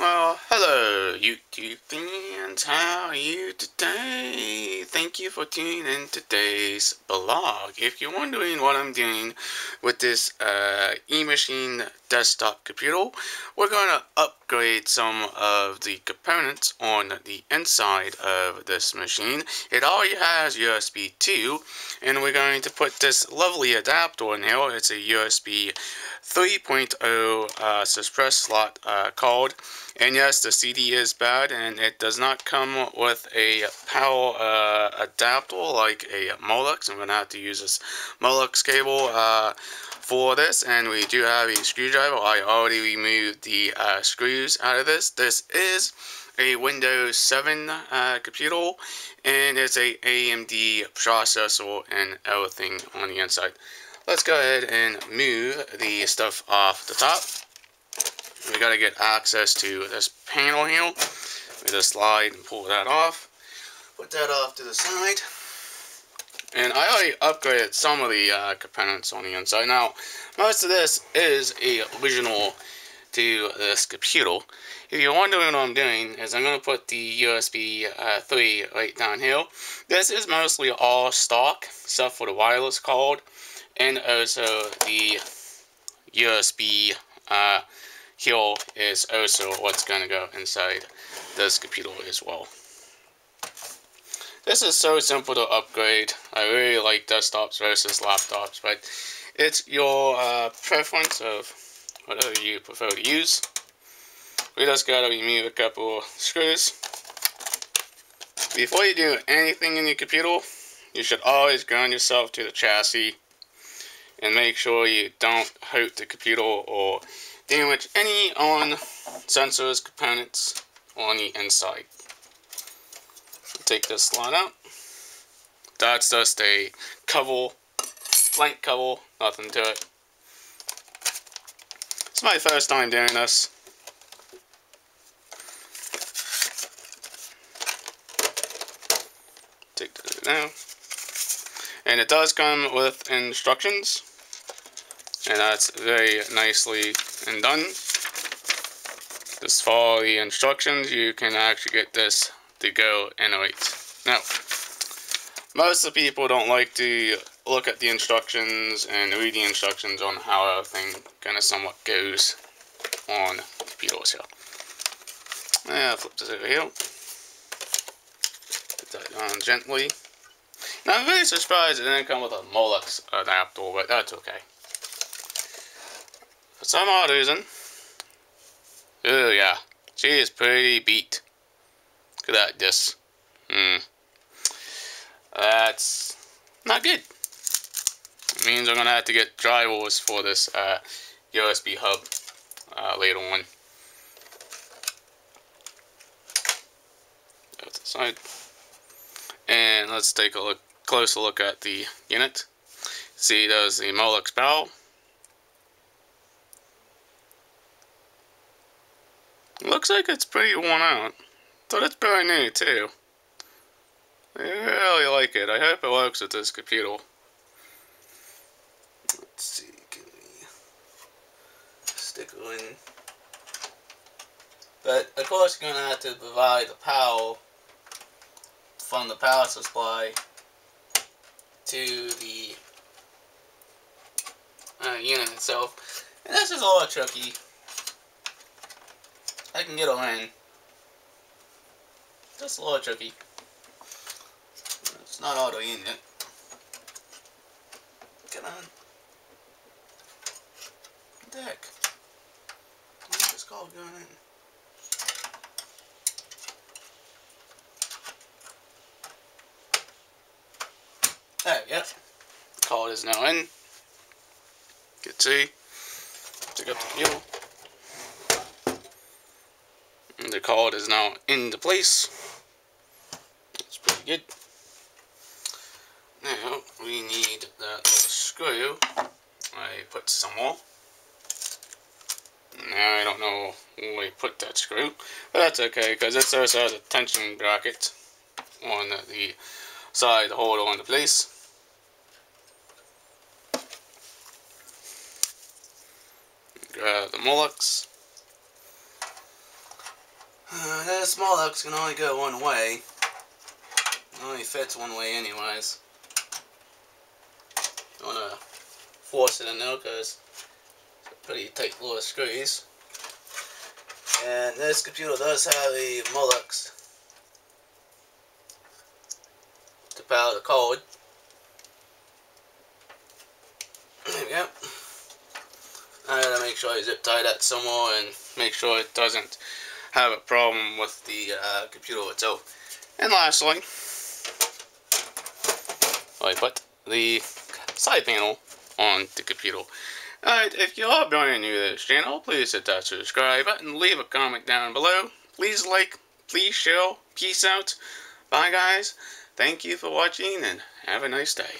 Well, hello, YouTube fans. How are you today? Thank you for tuning in today's blog. If you're wondering what I'm doing with this eMachine desktop computer, we're going to upgrade some of the components on the inside of this machine. It already has USB 2, and we're going to put this lovely adapter in here. It's a USB 3.0 suppress slot card. And yes, the CD is bad, and it does not come with a power adapter like a Molex. I'm going to have to use this Molex cable for this, and we do have a screwdriver. I already removed the screws out of this. This is a Windows 7 computer, and it's a AMD processor and everything on the inside. Let's go ahead and move the stuff off the top. We gotta get access to this panel here. We just slide and pull that off. Put that off to the side. And I already upgraded some of the components on the inside. Now, most of this is original to this computer. If you're wondering what I'm doing, is I'm going to put the USB 3 right down here. This is mostly all stock, except for the wireless card, and also the USB here is also what's going to go inside this computer as well. This is so simple to upgrade. I really like desktops versus laptops, but it's your preference of whatever you prefer to use. We just got to remove a couple of screws. Before you do anything in your computer, you should always ground yourself to the chassis and make sure you don't hurt the computer or damage any on sensors, components on the inside. Take this slot out. That's just a cover, blank cover, nothing to it. It's my first time doing this. Take that out. And it does come with instructions, and that's very nicely and done. Just follow the instructions, you can actually get this to go in right. Now, most of the people don't like to look at the instructions and read the instructions on how everything kind of somewhat goes on computers here. Flip this over here. Put that on gently. Now, I'm very surprised it didn't come with a Molex adapter, but that's okay. For some odd reason, oh yeah, she is pretty beat. Look at that disc. That's not good. It means I'm gonna have to get drivers for this USB hub later on. Go to the side, and let's take a closer look at the unit. See, there's the Molex power. Looks like it's pretty worn out. Thought it's brand new too. I really like it. I hope it works with this computer. Let's see, can we stick it in? But of course you're gonna have to provide the power from the power supply to the unit itself. And this is a little tricky. I can get it in. Just a little tricky. It's not auto in yet. Come on. What the heck? Where's this call going in? There, yep. The call is now in. You can see. Pick up the fuel. And the card is now into place. That's pretty good. Now we need that little screw. I put some more. Now I don't know where we put that screw, but that's okay because it also has a tension bracket on the side to hold it into place. Grab the Molex. This Molex can only go one way. It only fits one way anyways. I want to force it in there because it's pretty tight little screws. And this computer does have a Molex to power the code. There we go. I gotta make sure I zip tie that somewhere and make sure it doesn't have a problem with the computer itself. And lastly, I put the side panel on the computer. Alright, if you are brand new to this channel, please hit that subscribe button, leave a comment down below. Please like, please share, peace out. Bye guys, thank you for watching and have a nice day.